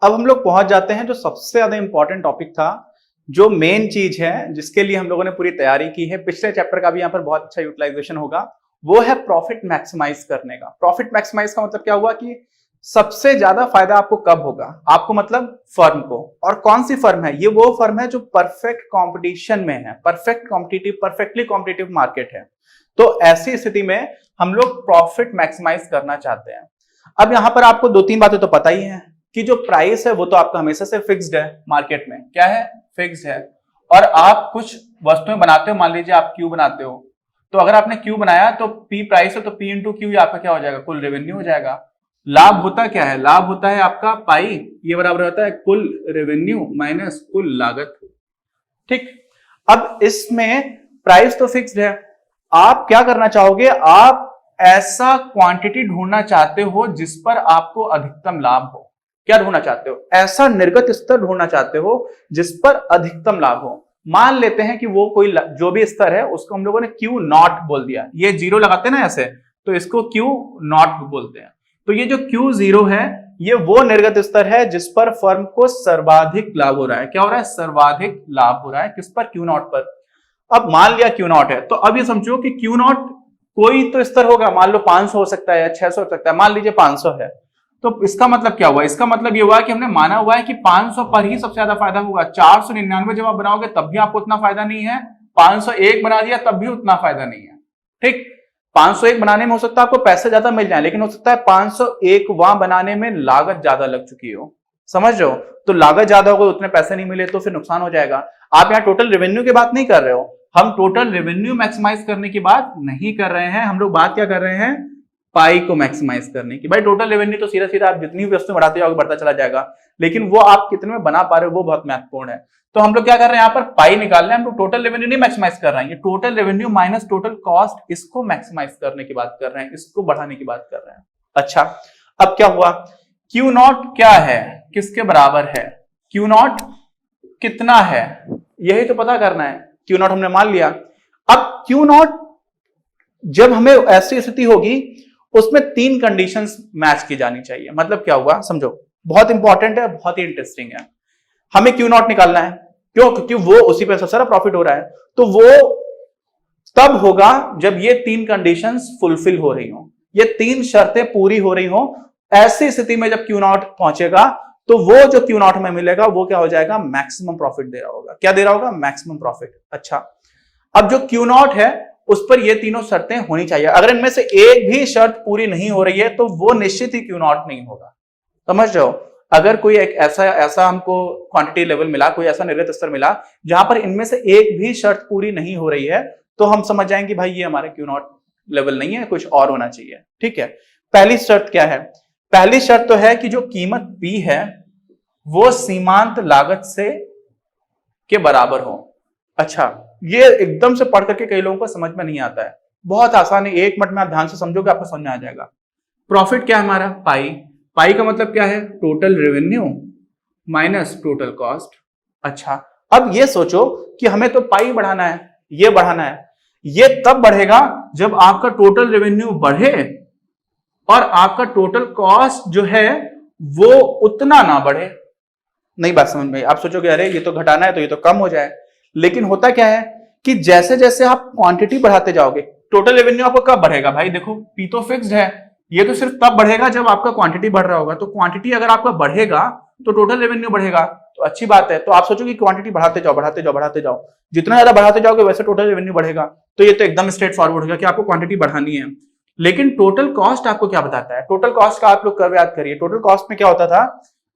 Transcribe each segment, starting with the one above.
अब हम लोग पहुंच जाते हैं जो सबसे ज्यादा इंपॉर्टेंट टॉपिक था, जो मेन चीज है जिसके लिए हम लोगों ने पूरी तैयारी की है। पिछले चैप्टर का भी यहाँ पर बहुत अच्छा यूटिलाइजेशन होगा, वो है प्रॉफिट मैक्सिमाइज करने का। प्रॉफिट मैक्सिमाइज का मतलब क्या हुआ कि सबसे ज्यादा फायदा आपको कब होगा, आपको मतलब फर्म को। और कौन सी फर्म है? ये वो फर्म है जो परफेक्ट कंपटीशन में है, परफेक्टली कॉम्पिटिटिव मार्केट है। तो ऐसी स्थिति में हम लोग प्रॉफिट मैक्सिमाइज करना चाहते हैं। अब यहां पर आपको दो तीन बातें तो पता ही है कि जो प्राइस है वो तो आपका हमेशा से फिक्स्ड है, मार्केट में क्या है, फिक्स्ड है। और आप कुछ वस्तुएं बनाते हो, मान लीजिए आप क्यू बनाते हो, तो अगर आपने क्यू बनाया तो पी प्राइस है, तो पी इंटू क्यू आपका क्या हो जाएगा, कुल रेवेन्यू हो जाएगा। लाभ होता क्या है, लाभ होता है आपका पाई, ये बराबर होता है कुल रेवेन्यू माइनस कुल लागत। ठीक, अब इसमें प्राइस तो फिक्स्ड है, आप क्या करना चाहोगे, आप ऐसा क्वांटिटी ढूंढना चाहते हो जिस पर आपको अधिकतम लाभ हो। क्या ढूंढना चाहते हो? ऐसा निर्गत स्तर ढूंढना चाहते हो जिस पर अधिकतम लाभ हो। मान लेते हैं कि वो कोई जो भी स्तर है उसको हम लोगों ने क्यू नॉट बोल दिया। ये जीरो लगाते हैं ना ऐसे, तो इसको क्यू नॉट बोलते हैं। तो ये जो क्यू जीरो है ये वो निर्गत स्तर है जिस पर फर्म को सर्वाधिक लाभ हो रहा है। क्या हो रहा है? सर्वाधिक लाभ हो रहा है। किस पर? क्यू नॉट पर। अब मान लिया क्यू नॉट है, तो अब ये समझो कि क्यू नॉट कोई तो स्तर होगा, मान लो 500 हो सकता है या 600 हो सकता है, मान लीजिए 500 है। तो इसका मतलब क्या हुआ? इसका मतलब ये हुआ कि हमने माना हुआ है कि 500 पर ही सबसे ज्यादा फायदा होगा। 499 जब आप बनाओगे तब भी आपको उतना फायदा नहीं है, 501 बना दिया तब भी उतना फायदा नहीं है। ठीक, 501 बनाने में हो सकता है आपको पैसे ज्यादा मिल जाए, लेकिन हो सकता है 501वां बनाने में लागत ज्यादा लग चुकी हो। समझ रहे हो? तो लागत ज्यादा होगा, उतने पैसे नहीं मिले तो फिर नुकसान हो जाएगा। आप यहाँ टोटल रेवेन्यू की बात नहीं कर रहे हो, हम टोटल रेवेन्यू मैक्सिमाइज करने की बात नहीं कर रहे हैं, हम लोग बात क्या कर रहे हैं, पाई को मैक्सिमाइज करने की। भाई टोटल रेवेन्यू तो सीधा सीधा आप जितनी भी वस्तु बढ़ाते जाओगे बढ़ता चला जाएगा, लेकिन वो आप कितने में बना पा रहे हो वो बहुत महत्वपूर्ण है। तो हम लोग क्या कर रहे हैं, यहाँ पर पाई निकाल रहे हैं, हम लोग टोटल रेवेन्यू नहीं मैक्सिमाइज कर रहे हैं, ये total revenue minus total cost, इसको मैक्सिमाइज करने की बात कर रहे हैं, इसको बढ़ाने की बात कर रहे हैं। अच्छा, अब क्या हुआ, क्यू नॉट क्या है, किसके बराबर है, क्यू नॉट कितना है, यही तो पता करना है। क्यू नॉट हमने मान लिया। अब क्यू नॉट जब हमें ऐसी स्थिति होगी उसमें तीन कंडीशंस मैच की जानी चाहिए। मतलब क्या हुआ समझो, बहुत इंपॉर्टेंट है, बहुत ही इंटरेस्टिंग है। हमें क्यू नॉट निकालना है, क्यों? क्योंकि वो उसी पे सबसे सारा प्रॉफिट हो रहा है। तो वो तब होगा जब ये तीन कंडीशंस फुलफिल हो रही हो, ये तीन शर्तें पूरी हो रही हो। ऐसी स्थिति में जब क्यू नॉट पहुंचेगा तो वो जो क्यू नॉट में मिलेगा वो क्या हो जाएगा, मैक्सिमम प्रॉफिट दे रहा होगा। क्या दे रहा होगा? Maximum profit. अच्छा, अब जो क्यू नॉट है उस पर ये तीनों शर्तें होनी चाहिए। अगर इनमें से एक भी शर्त पूरी नहीं हो रही है तो वो निश्चित ही क्यू नॉट नहीं होगा। समझ रहे हो? अगर कोई एक ऐसा हमको क्वांटिटी लेवल मिला, कोई ऐसा निर्गत स्तर मिला जहां पर इनमें से एक भी शर्त पूरी नहीं हो रही है, तो हम समझ जाएंगे भाई ये हमारे क्यू नॉट लेवल नहीं है, कुछ और होना चाहिए। ठीक है, पहली शर्त क्या है? पहली शर्त तो है कि जो कीमत पी है वो सीमांत लागत से के बराबर हो। अच्छा, ये एकदम से पढ़ करके कई लोगों को समझ में नहीं आता है, बहुत आसान है, 1 मिनट में आप ध्यान से समझोगे आपको समझ में आ जाएगा। प्रॉफिट क्या है हमारा? पाई। पाई का मतलब क्या है? Total revenue minus total cost. अच्छा, अब ये सोचो कि हमें तो पाई बढ़ाना है, ये बढ़ाना है, ये तब बढ़ेगा जब आपका टोटल रेवेन्यू बढ़े और आपका टोटल कॉस्ट जो है वो उतना ना बढ़े। नहीं बात समझ में? आप सोचोगे अरे ये तो घटाना है तो ये तो कम हो जाए, लेकिन होता क्या है कि जैसे जैसे आप क्वांटिटी बढ़ाते जाओगे टोटल रेवेन्यू आपको कब बढ़ेगा? भाई देखो, पी तो फिक्स्ड है, ये तो सिर्फ तब बढ़ेगा जब आपका क्वांटिटी बढ़ रहा होगा। तो क्वांटिटी अगर आपका बढ़ेगा तो टोटल रेवेन्यू बढ़ेगा, तो अच्छी बात है। तो आप सोचोगे क्वांटिटी बढ़ाते जाओ बढ़ाते जाओ बढ़ाते जाओ, जितना ज्यादा बढ़ाते जाओगे वैसे टोटल रेवेन्यू बढ़ेगा। तो ये तो एकदम स्ट्रेट फॉरवर्ड होगा कि आपको क्वांटिटी बढ़ानी है। लेकिन टोटल कॉस्ट आपको क्या बताता है? टोटल कॉस्ट का आप लोग कर्व याद करिए। टोटल कॉस्ट में क्या होता था,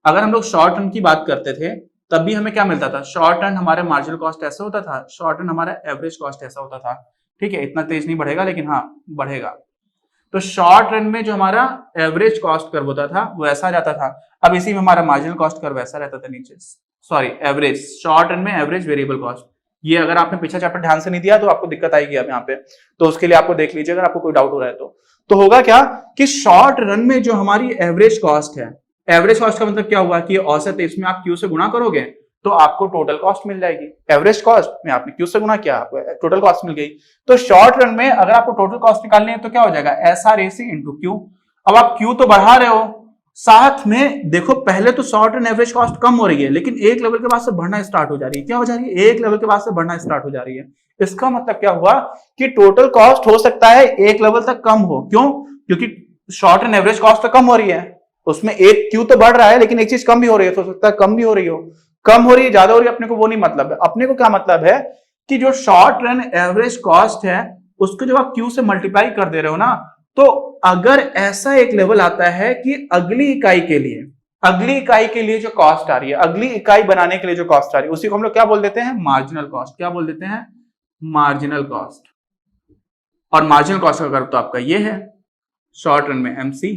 अगर हम लोग शॉर्ट टर्म की बात करते थे तब भी हमें क्या मिलता था? शॉर्ट टर्म हमारा मार्जिनल कॉस्ट ऐसा होता था, शॉर्ट टर्म हमारा एवरेज कॉस्ट ऐसा होता था। ठीक है, इतना तेज नहीं बढ़ेगा लेकिन हाँ बढ़ेगा। तो शॉर्ट रन में जो हमारा एवरेज कॉस्ट कर्व होता था वो ऐसा जाता था। अब इसी में हमारा मार्जिनल कॉस्ट कर्व ऐसा रहता था नीचे, सॉरी एवरेज, शॉर्ट रन में एवरेज वेरिएबल कॉस्ट। ये अगर आपने पिछला चैप्टर ध्यान से नहीं दिया तो आपको दिक्कत आएगी अब यहाँ पे, तो उसके लिए आपको देख लीजिए अगर आपको कोई डाउट हो रहा है तो होगा क्या कि शॉर्ट रन में जो हमारी एवरेज कॉस्ट है, एवरेज कॉस्ट का मतलब क्या हुआ कि औसत, इसमें आप क्यू से गुणा करोगे तो आपको टोटल कॉस्ट मिल जाएगी। एवरेज कॉस्ट में आपने क्यू से गुना किया, आपको टोटल कॉस्ट मिल गई। तो शॉर्ट रन में अगर आपको टोटल कॉस्ट निकालनी है तो क्या हो जाएगा, SRAC इंटू क्यू। अब आप क्यू तो बढ़ा रहे हो, साथ में देखो पहले तो शॉर्ट रन एवरेज कॉस्ट कम हो रही है, लेकिन एक लेवल के बाद से बढ़ना स्टार्ट हो जा रही है। क्या हो जा रही है, एक लेवल के बाद से बढ़ना स्टार्ट हो जा रही है। इसका मतलब क्या हुआ कि टोटल कॉस्ट हो सकता है एक लेवल तक कम हो। क्यों, क्योंकि शॉर्ट रन एवरेज कॉस्ट तो कम हो रही है, उसमें एक क्यू तो बढ़ रहा है लेकिन एक चीज कम भी हो रही है, तो हो सकता है कम भी हो रही हो, कम हो रही है ज्यादा हो रही है, अपने को वो नहीं मतलब है। अपने को क्या मतलब है कि जो शॉर्ट रन एवरेज कॉस्ट है उसको जब आप क्यू से मल्टीप्लाई कर दे रहे हो ना, तो अगर ऐसा एक लेवल आता है कि अगली इकाई के लिए जो कॉस्ट आ रही है, अगली इकाई बनाने के लिए जो कॉस्ट आ रही है, उसी को हम लोग क्या बोल देते हैं, मार्जिनल कॉस्ट। क्या बोल देते हैं, मार्जिनल कॉस्ट। और मार्जिनल कॉस्ट का कर्व तो आपका ये है, शॉर्ट रन में MC,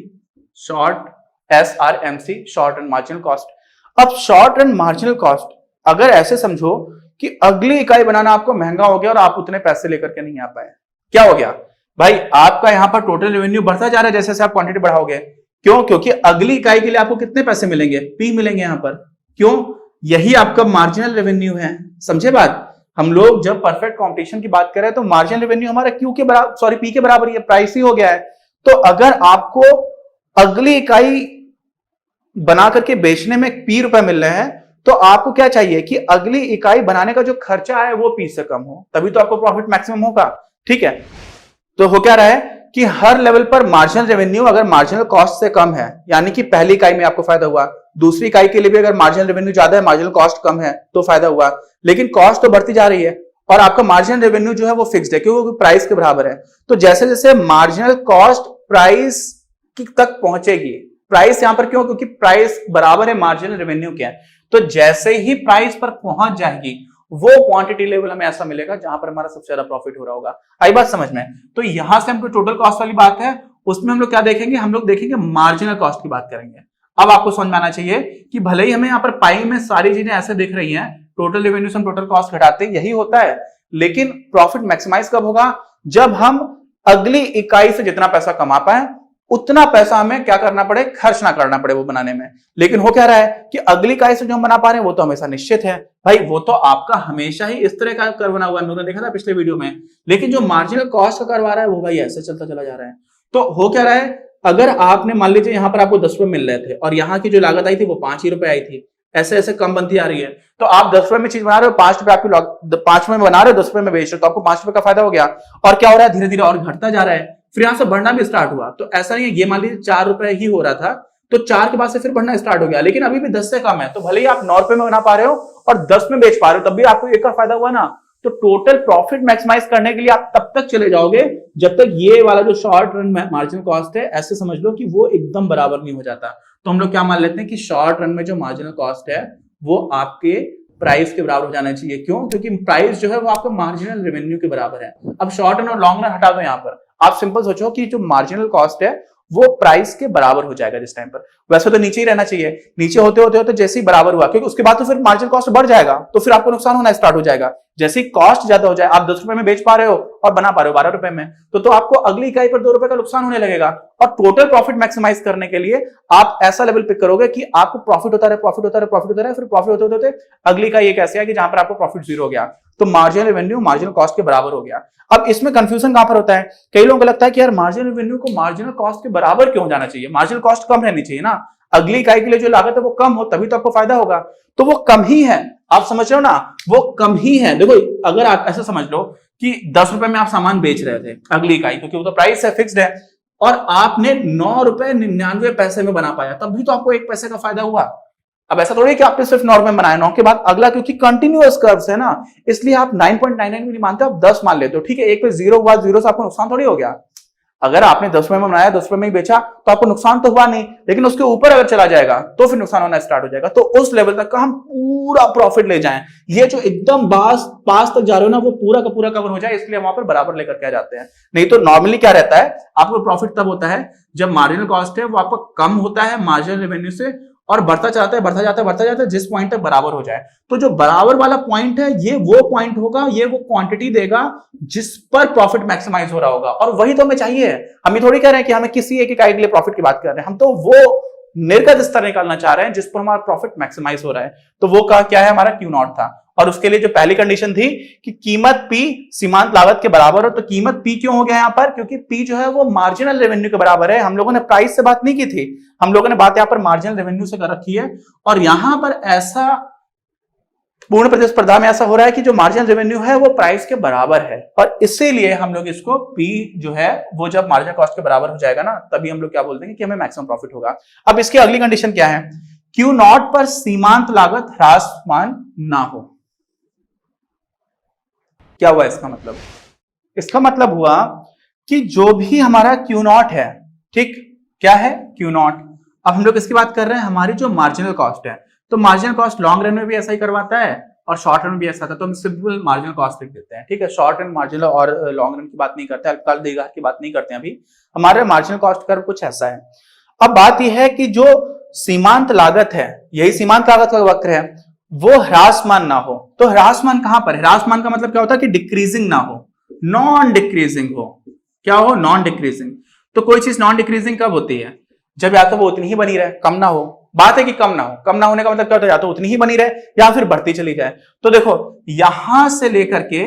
short SRMC, short run marginal cost. अब शॉर्ट रन मार्जिनल कॉस्ट अगर ऐसे समझो कि अगली इकाई बनाना आपको महंगा हो गया और आप उतने पैसे लेकर के नहीं आ पाए, क्या हो गया भाई, आपका यहां पर टोटल रेवेन्यू बढ़ता जा रहा है जैसे जैसे आप क्वांटिटी बढ़ाओगे। क्यों, क्योंकि अगली इकाई के लिए आपको कितने पैसे मिलेंगे, P मिलेंगे यहां पर। क्यों, यही आपका मार्जिनल रेवेन्यू है। समझे बात, हम लोग जब परफेक्ट कंपटीशन की बात करें तो मार्जिनल रेवेन्यू हमारा क्यू के बराबर, सॉरी P के बराबर ही है, प्राइस ही हो गया है। तो अगर आपको अगली इकाई बना करके बेचने में P रुपए मिल रहे हैं, तो आपको क्या चाहिए कि अगली इकाई बनाने का जो खर्चा है वो P से कम हो, तभी तो आपको प्रॉफिट मैक्सिमम होगा। ठीक है, तो हो क्या रहा है कि हर लेवल पर मार्जिनल रेवेन्यू अगर मार्जिनल कॉस्ट से कम है, यानी कि पहली इकाई में आपको फायदा हुआ, दूसरी इकाई के लिए भी अगर मार्जिनल रेवेन्यू ज्यादा है, मार्जिनल कॉस्ट कम है तो फायदा हुआ, लेकिन कॉस्ट तो बढ़ती जा रही है और आपका मार्जिनल रेवेन्यू जो है वो फिक्स्ड है क्योंकि प्राइस के बराबर है। तो जैसे जैसे मार्जिनल कॉस्ट प्राइस तक पहुंचेगी, प्राइस यहां पर क्यों, क्योंकि प्राइस बराबर है मार्जिनल रेवेन्यू के, तो जैसे ही प्राइस पर पहुंच जाएगी वो क्वांटिटी लेवल हमें ऐसा मिलेगा जहां पर हमारा सबसे ज्यादा प्रॉफिट हो रहा होगा। आई बात समझ में। तो यहां से हमको टोटल कॉस्ट वाली बात है, उसमें हम लोग क्या देखेंगे, हम लोग देखेंगे मार्जिनल कॉस्ट की बात करेंगे। अब आपको समझ में आना चाहिए कि भले ही हमें यहाँ पर पाई में सारी चीजें ऐसे दिख रही हैं, टोटल रेवेन्यू से हम टोटल कॉस्ट घटाते हैं, यही होता है, लेकिन प्रॉफिट मैक्सिमाइज कब होगा, जब हम अगली इकाई से जितना पैसा कमा पाए उतना पैसा हमें क्या करना पड़े, खर्च ना करना पड़े वो बनाने में। लेकिन हो क्या रहा है कि अगली इकाई से जो हम बना पा रहे हैं वो तो हमेशा निश्चित है भाई, वो तो आपका हमेशा ही इस तरह का कर्व बना हुआ है, हमने देखा था पिछले वीडियो में। लेकिन जो मार्जिनल कॉस्ट का कर्व आ रहा है वो भाई ऐसे चलता चला जा रहा है। तो हो क्या रहा है, अगर आपने मान लीजिए यहाँ पर आपको 10 रुपए मिल रहे थे और यहाँ की जो लागत आई थी वो 5 ही रुपए आई थी, ऐसे ऐसे कम बनती आ रही है, तो आप 10 रुपए में चीज बना रहे हो, 5 रुपए आपकी 5 रुपए में बना रहे हो, 10 रुपए में बेच रहे हो, तो आपको 5 रुपए का फायदा हो गया। और क्या हो रहा है, धीरे धीरे और घटता जा रहा है, फिर यहां से बढ़ना भी स्टार्ट हुआ। तो ऐसा नहीं है, ये मान लीजिए 4 रुपए ही हो रहा था तो 4 के बाद से फिर बढ़ना स्टार्ट हो गया, लेकिन अभी भी 10 से कम है, तो भले ही आप 9 रुपए में बना पा रहे हो और 10 में बेच पा रहे हो, तब भी आपको एक का फायदा हुआ ना। तो टोटल प्रॉफिट मैक्सिमाइज करने के लिए आप तब तक चले जाओगे जब तक ये वाला जो शॉर्ट रन मार्जिनल कॉस्ट है, ऐसे समझ लो कि वो एकदम बराबर नहीं हो जाता। तो हम लोग क्या मान लेते हैं कि शॉर्ट रन में जो मार्जिनल कॉस्ट है वो आपके प्राइस के बराबर हो जाना चाहिए। क्यों, क्योंकि प्राइस जो है वो आपका मार्जिनल रेवेन्यू के बराबर है। अब शॉर्ट रन और लॉन्ग रन हटा दो, यहाँ पर आप सिंपल सोचो कि जो मार्जिनल कॉस्ट है वो प्राइस के बराबर हो जाएगा जिस टाइम पर। वैसे तो नीचे ही रहना चाहिए, नीचे होते होते होते जैसे ही बराबर हुआ, क्योंकि उसके बाद तो फिर मार्जिनल कॉस्ट बढ़ जाएगा, तो फिर आपको नुकसान होना स्टार्ट हो जाएगा। जैसे ही कॉस्ट ज्यादा हो जाए, आप 10 रुपए में बेच पा रहे हो और बना पा रहे हो 12 रुपए में, तो आपको अगली इकाई पर 2 रुपए का नुकसान होने लगेगा। और टोटल प्रॉफिट मैक्सिमाइज करने के लिए आप ऐसा लेवल पिक करोगे कि आपको प्रॉफिट होता रहे, प्रॉफिट होता रहे, प्रॉफिट होता रहे, फिर प्रॉफिट होते होते अगली इकाई एक ऐसी है कि जहां पर आपको प्रॉफिट 0 हो गया, तो मार्जिनल रेवेन्यू मार्जिनल कॉस्ट के बराबर हो गया। अब इसमें कंफ्यूजन कहां पर होता है, कई लोगों को लगता है कि यार मार्जिनल रेवेन्यू को मार्जिनल कॉस्ट के बराबर क्यों जाना चाहिए, मार्जिनल कॉस्ट कम रहनी चाहिए ना, अगली इकाई के लिए जो लागत है वो कम हो तभी तो आपको फायदा होगा। तो वो कम ही है, आप समझ रहे हो ना, वो कम ही है। देखो अगर आप ऐसे समझ लो कि 10 रुपए में आप सामान बेच रहे थे अगली इकाई, क्योंकि वो तो प्राइस है, फिक्स्ड है, और आपने 9 रुपए 99 पैसे में बना पाया, तब भी तो आपको 1 पैसे का फायदा हुआ। अब ऐसा थोड़ी कि आपने सिर्फ 9 रुपए बनाया, 9 के बाद अगला, क्योंकि कंटिन्यूअस कर्व्स है ना, इसलिए आप 9.99 भी नहीं मानते, आप 10 मान लेते हो। ठीक है, एक पे 0 हुआ, 0 से आपको नुकसान थोड़ी हो गया। अगर आपने 10 रुपए में बनाया, 10 रुपए में ही बेचा, तो आपको नुकसान तो हुआ नहीं, लेकिन उसके ऊपर अगर चला जाएगा तो फिर नुकसान होना स्टार्ट हो जाएगा। तो उस लेवल तक का हम पूरा प्रॉफिट ले जाएं, ये जो एकदम पास तक जा रहे हो ना, वो पूरा का पूरा कवर हो जाए, इसलिए वहां पर बराबर लेकर के आ जाते हैं। नहीं तो नॉर्मली क्या रहता है, आपको प्रॉफिट तब होता है जब मार्जिनल कॉस्ट है वो आपका कम होता है मार्जिनल रेवेन्यू से, और बढ़ता जाता है, बढ़ता जाता है, बढ़ता जाता है, जिस पॉइंट तक बराबर हो जाए। तो जो बराबर वाला पॉइंट है, ये वो पॉइंट होगा, ये वो क्वांटिटी देगा जिस पर प्रॉफिट मैक्सिमाइज हो रहा होगा, और वही तो हमें चाहिए। हम ये थोड़ी कह रहे हैं कि हमें किसी एक इकाई के लिए प्रॉफिट की बात कर रहे हैं, हम तो वो निर्गत स्तर निकालना चाह रहे हैं जिस पर हमारा प्रॉफिट मैक्सिमाइज हो रहा है, तो वो क्या है हमारा क्यू नॉट था। और उसके लिए जो पहली कंडीशन थी कि कीमत पी सीमांत लागत के बराबर हो, तो कीमत पी क्यों हो गया यहां पर, क्योंकि पी जो है वो मार्जिनल रेवेन्यू के बराबर है। हम लोगों ने प्राइस से बात नहीं की थी, हम लोगों ने बात यहां पर मार्जिनल रेवेन्यू से कर रखी है। और यहां पर ऐसा पूर्ण प्रतिस्पर्धा में ऐसा हो रहा है कि जो मार्जिनल रेवेन्यू है वो प्राइस के बराबर है, और इसीलिए हम लोग इसको पी जो है वो जब मार्जिनल कॉस्ट के बराबर हो जाएगा ना, तभी हम लोग क्या बोलते हैं कि हमें मैक्सिमम प्रॉफिट होगा। अब इसकी अगली कंडीशन क्या है, क्यू नॉट पर सीमांत लागत ह्रासमान ना हो। क्या हुआ इसका मतलब, इसका मतलब हुआ कि जो भी हमारा क्यू नॉट है, ठीक, क्या है क्यू नॉट। अब हम लोग इसकी बात कर रहे हैं हमारी जो मार्जिनल कॉस्ट है, तो मार्जिनल कॉस्ट लॉन्ग रन में भी ऐसा ही करवाता है और शॉर्ट रन में भी ऐसा था, तो हम सिंपल मार्जिनल कॉस्ट लिख देते हैं, ठीक है। शॉर्ट रन, मार्जिनल और लॉन्ग रन की बात नहीं करते, अल्पकाल दीर्घकाल की बात नहीं करते हैं, अभी हमारे मार्जिनल कॉस्ट कर्व कुछ ऐसा है। अब बात यह है कि जो सीमांत लागत है, यही सीमांत लागत का वक्र है, वो ह्रासमान ना हो। तो ह्रासमान कहां पर, ह्रासमान का मतलब क्या होता है कि डिक्रीजिंग ना हो, नॉन डिक्रीजिंग हो। क्या हो, नॉन डिक्रीजिंग। तो कोई चीज नॉन डिक्रीजिंग कब होती है, जब या तो वो उतनी ही बनी रहे, कम ना हो। बात है कि कम ना हो, कम ना होने का मतलब क्या होता है, या तो उतनी ही बनी रहे या फिर बढ़ती चली जाए। तो देखो यहां से लेकर के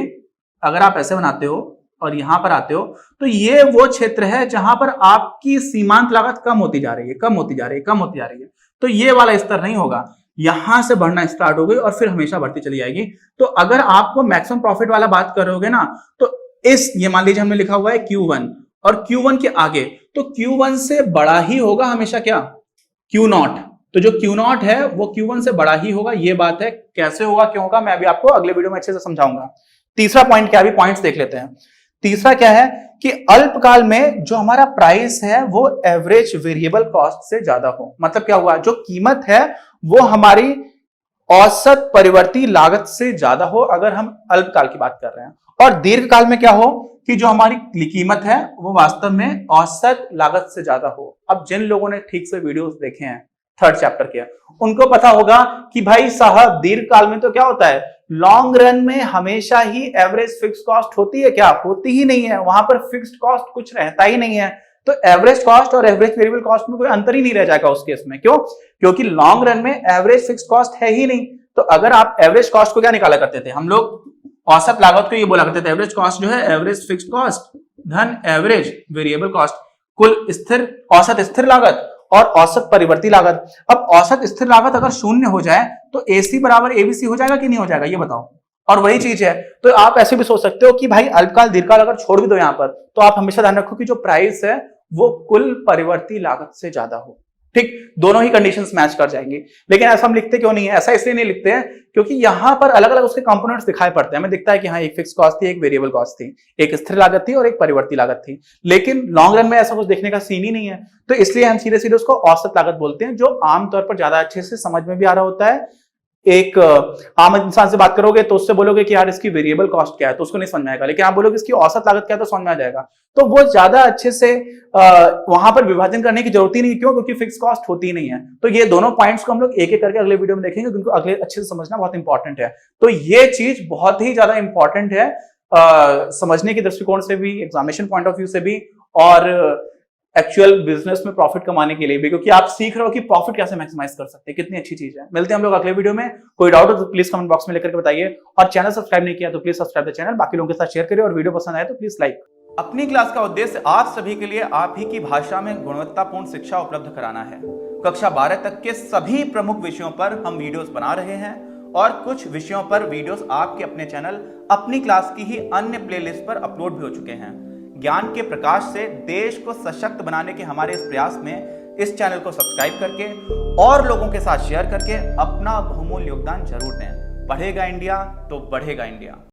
अगर आप ऐसे बनाते हो और यहां पर आते हो, तो ये वो क्षेत्र है जहां पर आपकी सीमांत लागत कम होती जा रही है, कम होती जा रही है, कम होती जा रही है। तो ये वाला स्तर नहीं होगा, यहां से बढ़ना स्टार्ट हो गई और फिर हमेशा बढ़ती चली जाएगी। तो अगर आपको मैक्सिमम प्रॉफिट वाला बात करोगे ना, तो इस, ये मान लीजिए हमने लिखा हुआ है Q1 और Q1 के आगे, तो Q1 से बड़ा ही होगा हमेशा क्या, Q नॉट। तो जो Q नॉट है वो Q1 से बड़ा ही होगा, ये बात है। कैसे होगा, क्यों होगा, मैं अभी आपको अगले वीडियो में अच्छे से समझाऊंगा। तीसरा पॉइंट क्या, अभी पॉइंट्स देख लेते हैं। तीसरा क्या है कि अल्पकाल में जो हमारा प्राइस है वो एवरेज वेरिएबल कॉस्ट से ज्यादा हो। मतलब क्या हुआ, जो कीमत है वो हमारी औसत परिवर्ती लागत से ज्यादा हो, अगर हम अल्पकाल की बात कर रहे हैं। और दीर्घकाल में क्या हो कि जो हमारी कीमत है वो वास्तव में औसत लागत से ज्यादा हो। अब जिन लोगों ने ठीक से वीडियोस देखे हैं थर्ड चैप्टर के, उनको पता होगा कि भाई साहब दीर्घकाल में तो क्या होता है, लॉन्ग रन में हमेशा ही एवरेज फिक्स कॉस्ट होती है क्या, होती ही नहीं है, वहां पर फिक्स्ड कॉस्ट कुछ रहता ही नहीं है। तो एवरेज कॉस्ट और एवरेज वेरिएबल कॉस्ट में कोई अंतर ही नहीं रह जाएगा उस केस में। क्यों, क्योंकि लॉन्ग रन में एवरेज फिक्स कॉस्ट है ही नहीं। तो अगर आप एवरेज कॉस्ट को क्या निकाला करते थे हम लोग, औसत लागत को ये बोला करते थे एवरेज कॉस्ट जो है एवरेज फिक्स्ड कॉस्ट धन एवरेज वेरिएबल कॉस्ट, कुल स्थिर, औसत स्थिर लागत और औसत परिवर्ती लागत। अब औसत स्थिर लागत अगर शून्य हो जाए तो AC बराबर ABC हो जाएगा कि नहीं हो जाएगा, ये बताओ। और वही चीज है, तो आप ऐसे भी सोच सकते हो कि भाई अल्पकाल दीर्घकाल अगर छोड़ भी दो यहां पर, तो आप हमेशा ध्यान रखो कि जो प्राइस है वो कुल परिवर्ती लागत से ज्यादा हो। ठीक, दोनों ही कंडीशंस मैच कर जाएंगी। लेकिन ऐसा हम लिखते क्यों नहीं है, ऐसा इसलिए नहीं लिखते हैं क्योंकि यहां पर अलग अलग उसके कंपोनेंट्स दिखाई पड़ते हैं। हमें दिखता है कि हाँ एक फिक्स कॉस्ट थी, एक वेरिएबल कॉस्ट थी, एक स्थिर लागत थी और एक परिवर्ती लागत थी। लेकिन लॉन्ग रन में ऐसा कुछ देखने का सीन ही नहीं है, तो इसलिए हम सीधे सीधे उसको औसत लागत बोलते हैं, जो आमतौर पर ज्यादा अच्छे से समझ में भी आ रहा होता है। एक आम इंसान से बात करोगे तो उससे बोलोगे कि यार इसकी वेरिएबल कॉस्ट क्या है, तो उसको नहीं समझ में आएगा। लेकिन आप बोलोगे इसकी औसत लागत क्या है, तो समझ में आ जाएगा। तो वो ज्यादा अच्छे से वहां पर विभाजन करने की जरूरत ही नहीं। क्यों, क्योंकि फिक्स कॉस्ट होती ही नहीं है। तो ये दोनों पॉइंट्स को हम लोग एक एक करके अगले वीडियो में देखेंगे, जिनको अगले अच्छे से समझना बहुत इंपॉर्टेंट है। तो ये चीज बहुत ही ज्यादा इंपॉर्टेंट है समझने के दृष्टिकोण से भी, एग्जामिनेशन पॉइंट ऑफ व्यू से भी, और एक्चुअल बिजनेस में प्रॉफिट कमाने के लिए भी, क्योंकि आप सीख रहे हो कि प्रॉफिट कैसे मैक्सिमाइज कर सकते हैं। कितनी अच्छी चीज है। मिलते हैं हम लोग अगले वीडियो में। कोई डाउट हो तो प्लीज कमेंट बॉक्स में लेकर के बताइए, और चैनल सब्सक्राइब नहीं किया तो प्लीज सब्सक्राइब द चैनल, बाकी लोगों के साथ शेयर करिए, और वीडियो पसंद आए तो प्लीज लाइक। अपनी क्लास का उद्देश्य आप सभी के लिए आप ही की भाषा में गुणवत्तापूर्ण शिक्षा उपलब्ध कराना है। कक्षा 12 तक के सभी प्रमुख विषयों पर हम वीडियोस बना रहे हैं, और कुछ विषयों पर वीडियोस आपके अपने चैनल अपनी क्लास की ही अन्य प्लेलिस्ट पर अपलोड भी हो चुके हैं। ज्ञान के प्रकाश से देश को सशक्त बनाने के हमारे इस प्रयास में इस चैनल को सब्सक्राइब करके और लोगों के साथ शेयर करके अपना बहुमूल्य योगदान जरूर दें। बढ़ेगा इंडिया तो बढ़ेगा इंडिया।